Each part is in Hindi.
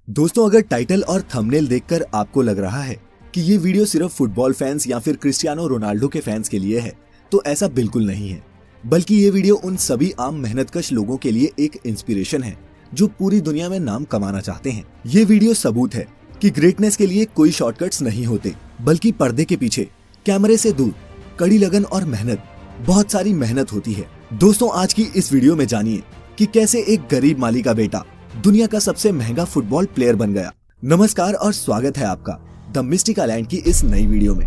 दोस्तों, अगर टाइटल और थंबनेल देखकर आपको लग रहा है कि ये वीडियो सिर्फ फुटबॉल फैंस या फिर क्रिस्टियानो रोनाल्डो के फैंस के लिए है, तो ऐसा बिल्कुल नहीं है। बल्कि ये वीडियो उन सभी आम मेहनतकश लोगों के लिए एक इंस्पिरेशन है जो पूरी दुनिया में नाम कमाना चाहते हैं। ये वीडियो सबूत है कि ग्रेटनेस के लिए कोई शॉर्टकट्स नहीं होते, बल्कि पर्दे के पीछे कैमरे से दूर कड़ी लगन और मेहनत, बहुत सारी मेहनत होती है। दोस्तों, आज की इस वीडियो में जानिए कि कैसे एक गरीब माली का बेटा दुनिया का सबसे महंगा फुटबॉल प्लेयर बन गया। नमस्कार और स्वागत है आपका द मिस्टिक आइलैंड की इस नई वीडियो में।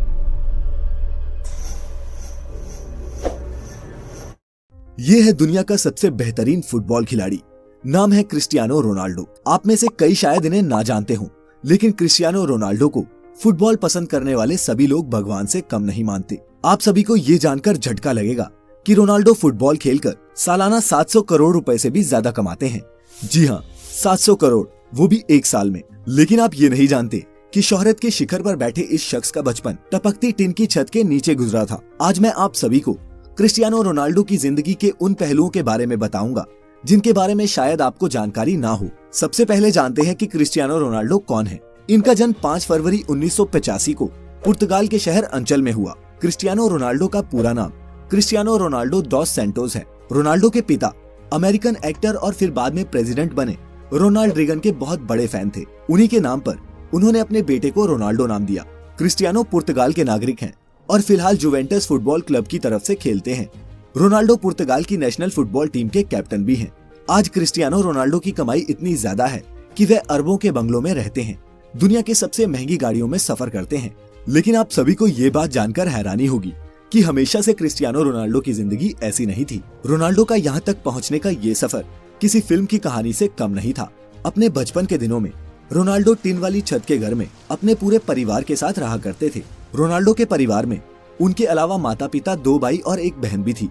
ये है दुनिया का सबसे बेहतरीन फुटबॉल खिलाड़ी, नाम है क्रिस्टियानो रोनाल्डो। आप में से कई शायद इन्हें ना जानते हों, लेकिन क्रिस्टियानो रोनाल्डो को फुटबॉल पसंद करने वाले सभी लोग भगवान से कम नहीं मानते। आप सभी को ये जानकर झटका लगेगा कि रोनाल्डो फुटबॉल खेलकर सालाना 700 करोड़ रुपए से भी ज्यादा कमाते हैं। जी हाँ, 700 करोड़, वो भी एक साल में। लेकिन आप ये नहीं जानते कि शोहरत के शिखर पर बैठे इस शख्स का बचपन टपकती टिन की छत के नीचे गुजरा था। आज मैं आप सभी को क्रिस्टियानो रोनाल्डो की जिंदगी के उन पहलुओं के बारे में बताऊंगा जिनके बारे में शायद आपको जानकारी ना हो। सबसे पहले जानते हैं कि क्रिस्टियानो रोनाल्डो कौन है। इनका जन्म 5 फरवरी 1985 को पुर्तगाल के शहर अंचल में हुआ। क्रिस्टियानो रोनाल्डो का पूरा नाम क्रिस्टियानो रोनाल्डो डॉस सैंटोस है। रोनाल्डो के पिता अमेरिकन एक्टर और फिर बाद में प्रेसिडेंट बने रोनाल्ड रीगन के बहुत बड़े फैन थे। उन्हीं के नाम पर उन्होंने अपने बेटे को रोनाल्डो नाम दिया। क्रिस्टियानो पुर्तगाल के नागरिक हैं और फिलहाल जुवेंटस फुटबॉल क्लब की तरफ से खेलते हैं। रोनाल्डो पुर्तगाल की नेशनल फुटबॉल टीम के कैप्टन भी हैं। आज क्रिस्टियानो रोनाल्डो की कमाई इतनी ज्यादा है कि वे अरबों के बंगलों में रहते हैं, दुनिया की सबसे महंगी गाड़ियों में सफर करते हैं। लेकिन आप सभी को ये बात जानकर हैरानी होगी कि हमेशा से क्रिस्टियानो रोनाल्डो की जिंदगी ऐसी नहीं थी। रोनाल्डो का यहाँ तक पहुँचने का ये सफर किसी फिल्म की कहानी से कम नहीं था। अपने बचपन के दिनों में रोनाल्डो टिन वाली छत के घर में अपने पूरे परिवार के साथ रहा करते थे। रोनाल्डो के परिवार में उनके अलावा माता पिता, 2 भाई और एक बहन भी थी।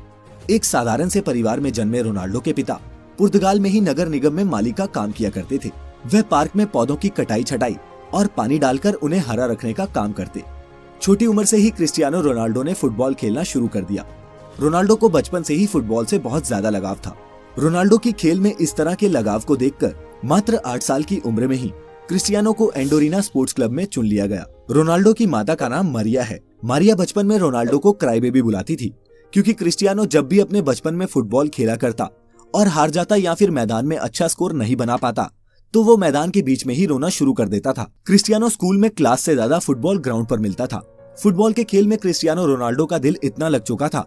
एक साधारण से परिवार में जन्मे रोनाल्डो के पिता पुर्तगाल में ही नगर निगम में माली का काम किया करते थे। वह पार्क में पौधों की कटाई छटाई और पानी डालकर उन्हें हरा रखने का काम करते। छोटी उम्र से ही क्रिस्टियानो रोनाल्डो ने फुटबॉल खेलना शुरू कर दिया। रोनाल्डो को बचपन से ही फुटबॉल से बहुत ज्यादा लगाव था। रोनाल्डो की खेल में इस तरह के लगाव को देखकर मात्र 8 साल की उम्र में ही क्रिस्टियानो को एंडोरिना स्पोर्ट्स क्लब में चुन लिया गया। रोनाल्डो की माता का नाम मारिया है। मारिया बचपन में रोनाल्डो को क्राई बेबी बुलाती थी, क्योंकि क्रिस्टियानो जब भी अपने बचपन में फुटबॉल खेला करता और हार जाता या फिर मैदान में अच्छा स्कोर नहीं बना पाता, तो वो मैदान के बीच में ही रोना शुरू कर देता था। क्रिस्टियानो स्कूल में क्लास से ज्यादा फुटबॉल ग्राउंड पर मिलता था। फुटबॉल के खेल में क्रिस्टियानो रोनाल्डो का दिल इतना लग चुका था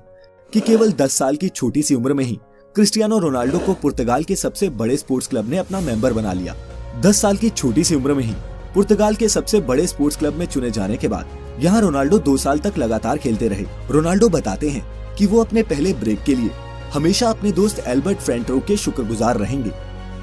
कि केवल 10 साल की छोटी सी उम्र में ही क्रिस्टियानो रोनाल्डो को पुर्तगाल के सबसे बड़े स्पोर्ट्स क्लब ने अपना मेंबर बना लिया। 10 साल की छोटी सी उम्र में ही पुर्तगाल के सबसे बड़े स्पोर्ट्स क्लब में चुने जाने के बाद यहाँ रोनाल्डो 2 साल तक लगातार खेलते रहे। रोनाल्डो बताते हैं कि वो अपने पहले ब्रेक के लिए हमेशा अपने दोस्त एल्बर्ट फ्रेंटरोक के शुक्रगुजार रहेंगे।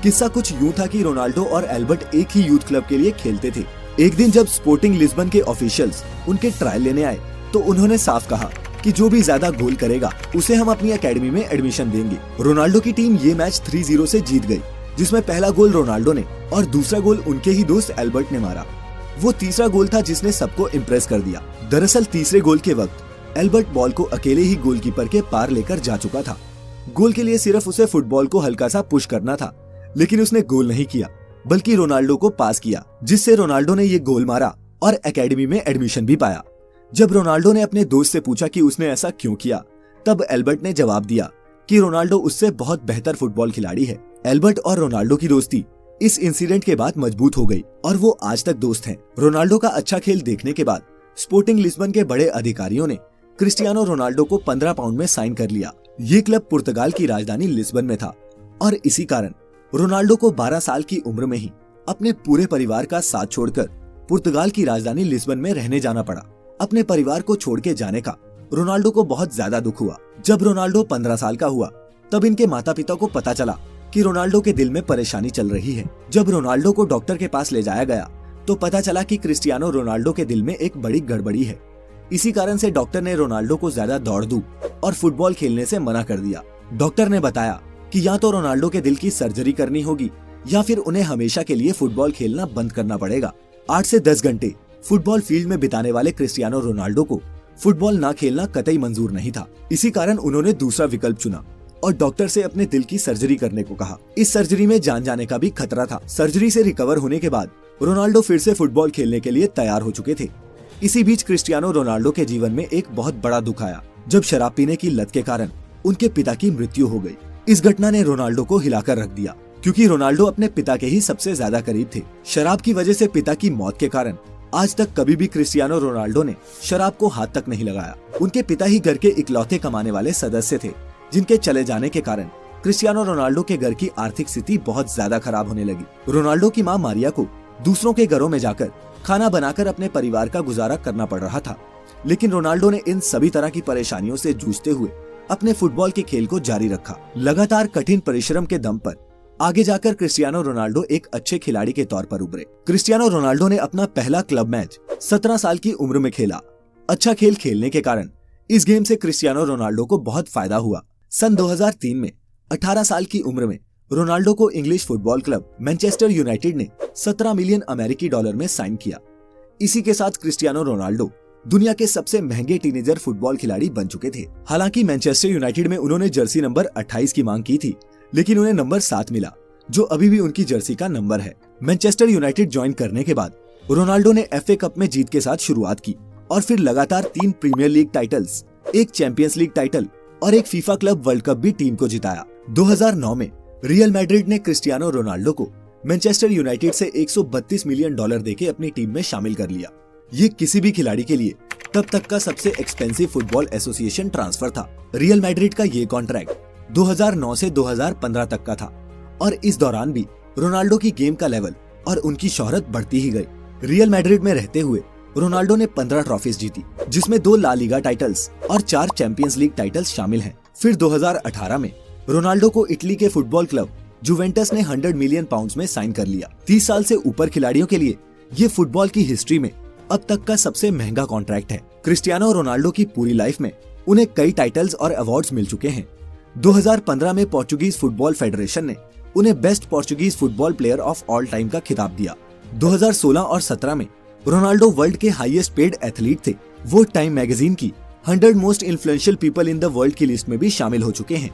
किस्सा कुछ यूँ था कि रोनाल्डो और एल्बर्ट एक ही यूथ क्लब के लिए खेलते थे। एक दिन जब स्पोर्टिंग लिस्बन के ऑफिशियल्स उनके ट्रायल लेने आए, तो उन्होंने साफ कहा कि जो भी ज्यादा गोल करेगा उसे हम अपनी एकेडमी में एडमिशन देंगे। रोनाल्डो की टीम ये मैच 3-0 से जीत गई, जिसमें पहला गोल रोनाल्डो ने और दूसरा गोल उनके ही दोस्त एल्बर्ट ने मारा। वो तीसरा गोल था जिसने सबको इम्प्रेस कर दिया। दरअसल तीसरे गोल के वक्त एल्बर्ट बॉल को अकेले ही गोलकीपर के पार लेकर जा चुका था। गोल के लिए सिर्फ उसे फुटबॉल को हल्का सा पुश करना था, लेकिन उसने गोल नहीं किया, बल्कि रोनाल्डो को पास किया, जिससे रोनाल्डो ने ये गोल मारा और एकेडमी में एडमिशन भी पाया। जब रोनाल्डो ने अपने दोस्त से पूछा कि उसने ऐसा क्यों किया, तब एल्बर्ट ने जवाब दिया कि रोनाल्डो उससे बहुत बेहतर फुटबॉल खिलाड़ी है। एल्बर्ट और रोनाल्डो की दोस्ती इस इंसिडेंट के बाद मजबूत हो गई और वो आज तक दोस्त हैं। रोनाल्डो का अच्छा खेल देखने के बाद स्पोर्टिंग लिस्बन के बड़े अधिकारियों ने क्रिस्टियानो रोनाल्डो को 15 पाउंड में साइन कर लिया। ये क्लब पुर्तगाल की राजधानी लिस्बन में था और इसी कारण रोनाल्डो को 12 साल की उम्र में ही अपने पूरे परिवार का साथ छोड़कर पुर्तगाल की राजधानी लिस्बन में रहने जाना पड़ा। अपने परिवार को छोड़ के जाने का रोनाल्डो को बहुत ज्यादा दुख हुआ। जब रोनाल्डो 15 साल का हुआ, तब इनके माता पिता को पता चला कि रोनाल्डो के दिल में परेशानी चल रही है। जब रोनाल्डो को डॉक्टर के पास ले जाया गया, तो पता चला कि क्रिस्टियानो रोनाल्डो के दिल में एक बड़ी गड़बड़ी है। इसी कारण से डॉक्टर ने रोनाल्डो को ज्यादा दौड़ धूप और फुटबॉल खेलने से मना कर दिया। डॉक्टर ने बताया कि या तो रोनाल्डो के दिल की सर्जरी करनी होगी या फिर उन्हें हमेशा के लिए फुटबॉल खेलना बंद करना पड़ेगा। 8 से 10 घंटे फुटबॉल फील्ड में बिताने वाले क्रिस्टियानो रोनाल्डो को फुटबॉल ना खेलना कतई मंजूर नहीं था। इसी कारण उन्होंने दूसरा विकल्प चुना और डॉक्टर से अपने दिल की सर्जरी करने को कहा। इस सर्जरी में जान जाने का भी खतरा था। सर्जरी से रिकवर होने के बाद रोनाल्डो फिर से फुटबॉल खेलने के लिए तैयार हो चुके थे। इसी बीच क्रिस्टियानो रोनाल्डो के जीवन में एक बहुत बड़ा दुख आया, जब शराब पीने की लत के कारण उनके पिता की मृत्यु हो गई। इस घटना ने रोनाल्डो को हिलाकर रख दिया, क्योंकि रोनाल्डो अपने पिता के ही सबसे ज्यादा करीब थे। शराब की वजह से पिता की मौत के कारण आज तक कभी भी क्रिस्टियानो रोनाल्डो ने शराब को हाथ तक नहीं लगाया। उनके पिता ही घर के इकलौते कमाने वाले सदस्य थे, जिनके चले जाने के कारण क्रिस्टियानो रोनाल्डो के घर की आर्थिक स्थिति बहुत ज्यादा खराब होने लगी। रोनाल्डो की मां मारिया को दूसरों के घरों में जाकर खाना बनाकर अपने परिवार का गुजारा करना पड़ रहा था, लेकिन रोनाल्डो ने इन सभी तरह की परेशानियों से जूझते हुए अपने फुटबॉल के खेल को जारी रखा। लगातार कठिन परिश्रम के दम पर आगे जाकर क्रिस्टियानो रोनाल्डो एक अच्छे खिलाड़ी के तौर पर उभरे। क्रिस्टियानो रोनाल्डो ने अपना पहला क्लब मैच 17 साल की उम्र में खेला। अच्छा खेल खेलने के कारण इस गेम से क्रिस्टियानो रोनाल्डो को बहुत फायदा हुआ। सन 2003 में 18 साल की उम्र में रोनाल्डो को English football club Manchester United ने 17 मिलियन अमेरिकी डॉलर में साइन किया। इसी के साथ क्रिस्टियानो रोनाल्डो दुनिया के सबसे महंगे टीनेजर फुटबॉल खिलाड़ी बन चुके थे। हालांकि मैनचेस्टर यूनाइटेड में उन्होंने जर्सी नंबर 28 की मांग की थी, लेकिन उन्हें नंबर 7 मिला, जो अभी भी उनकी जर्सी का नंबर है। मैनचेस्टर यूनाइटेड ज्वाइन करने के बाद रोनाल्डो ने FA कप में जीत के साथ शुरुआत की और फिर लगातार 3 प्रीमियर लीग टाइटल्स, एक चैंपियंस लीग टाइटल और एक फीफा क्लब वर्ल्ड कप भी टीम को जिताया। 2009 में रियल मैड्रिड ने क्रिस्टियानो रोनाल्डो को मैनचेस्टर यूनाइटेड से 132 मिलियन डॉलर देके अपनी टीम में शामिल कर लिया। ये किसी भी खिलाड़ी के लिए तब तक का सबसे एक्सपेंसिव फुटबॉल एसोसिएशन ट्रांसफर था। रियल मैड्रिड का ये कॉन्ट्रैक्ट 2009 से 2015 तक का था और इस दौरान भी रोनाल्डो की गेम का लेवल और उनकी शोहरत बढ़ती ही गई। रियल मैड्रिड में रहते हुए रोनाल्डो ने 15 ट्रॉफीज जीती, जिसमें 2 ला लीगा टाइटल्स और 4 चैंपियंस लीग टाइटल्स शामिल हैं। फिर 2018 में रोनाल्डो को इटली के फुटबॉल क्लब जुवेंटस ने 100 मिलियन पाउंड्स में साइन कर लिया। 30 साल से ऊपर खिलाड़ियों के लिए ये फुटबॉल की हिस्ट्री में अब तक का सबसे महंगा कॉन्ट्रैक्ट है। क्रिस्टियानो रोनाल्डो की पूरी लाइफ में उन्हें कई टाइटल्स और अवार्ड्स मिल चुके हैं। 2015 में पोर्चुगीज फुटबॉल फेडरेशन ने उन्हें best Portuguese football player of all time का खिताब दिया। 2016 और 17 में रोनाल्डो वर्ल्ड के हाईएस्ट पेड एथलीट थे। वो टाइम मैगजीन की 100 most influential people in the world की लिस्ट में भी शामिल हो चुके हैं।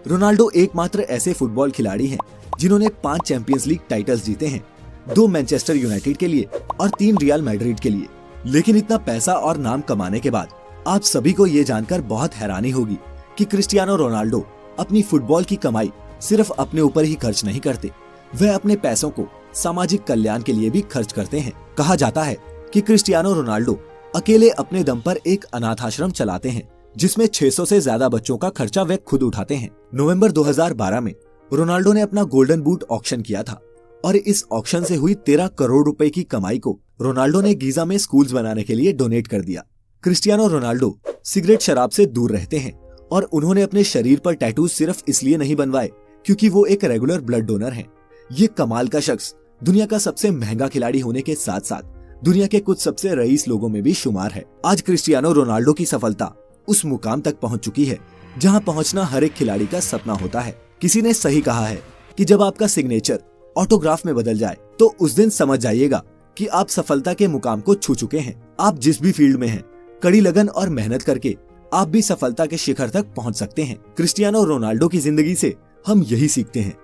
रोनाल्डो एकमात्र ऐसे फुटबॉल खिलाड़ी हैं जिन्होंने 5 चैंपियंस लीग टाइटल्स जीते हैं, 2 मैनचेस्टर यूनाइटेड के लिए और 3 रियल मैड्रिड के लिए। लेकिन इतना पैसा और नाम कमाने के बाद आप सभी को ये जानकर बहुत हैरानी होगी कि क्रिस्टियानो रोनाल्डो अपनी फुटबॉल की कमाई सिर्फ अपने ऊपर ही खर्च नहीं करते, वह अपने पैसों को सामाजिक कल्याण के लिए भी खर्च करते हैं। कहा जाता है कि क्रिस्टियानो रोनाल्डो अकेले अपने दम पर एक अनाथ आश्रम चलाते हैं, जिसमें 600 से ज्यादा बच्चों का खर्चा वे खुद उठाते हैं। नवंबर 2012 में रोनाल्डो ने अपना गोल्डन बूट ऑक्शन किया था और इस ऑक्शन से हुई 13 करोड़ रुपए की कमाई को रोनाल्डो ने गीजा में स्कूल्स बनाने के लिए डोनेट कर दिया। क्रिस्टियानो रोनाल्डो सिगरेट शराब से दूर रहते हैं और उन्होंने अपने शरीर पर टैटूज सिर्फ इसलिए नहीं बनवाए क्योंकि वो एक रेगुलर ब्लड डोनर हैं। ये कमाल का शख्स दुनिया का सबसे महंगा खिलाड़ी होने के साथ साथ दुनिया के कुछ सबसे रईस लोगों में भी शुमार है। आज क्रिस्टियानो रोनाल्डो की सफलता उस मुकाम तक पहुंच चुकी है जहां पहुंचना हर एक खिलाड़ी का सपना होता है। किसी ने सही कहा है कि जब आपका सिग्नेचर ऑटोग्राफ में बदल जाए तो उस दिन समझ जाइएगा कि आप सफलता के मुकाम को छू चुके हैं। आप जिस भी फील्ड में हैं, कड़ी लगन और मेहनत करके आप भी सफलता के शिखर तक पहुंच सकते हैं। क्रिस्टियानो रोनाल्डो की जिंदगी से हम यही सीखते हैं।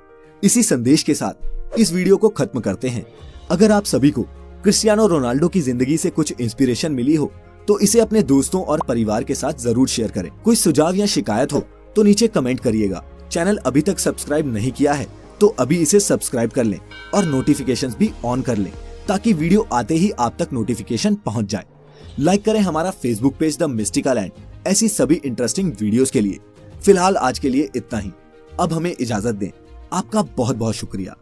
इसी संदेश के साथ इस वीडियो को खत्म करते हैं। अगर आप सभी को क्रिस्टियानो रोनाल्डो की जिंदगी से कुछ इंस्पिरेशन मिली हो तो इसे अपने दोस्तों और परिवार के साथ जरूर शेयर करें। कोई सुझाव या शिकायत हो तो नीचे कमेंट करिएगा। चैनल अभी तक सब्सक्राइब नहीं किया है तो अभी इसे सब्सक्राइब कर लें और नोटिफिकेशंस भी ऑन कर लें ताकि वीडियो आते ही आप तक नोटिफिकेशन पहुंच जाए। लाइक करें हमारा Facebook page the Mystica land ऐसी सभी इंटरेस्टिंग वीडियोस के लिए। फिलहाल आज के लिए इतना ही। अब हमें इजाजत दें। आपका बहुत बहुत शुक्रिया।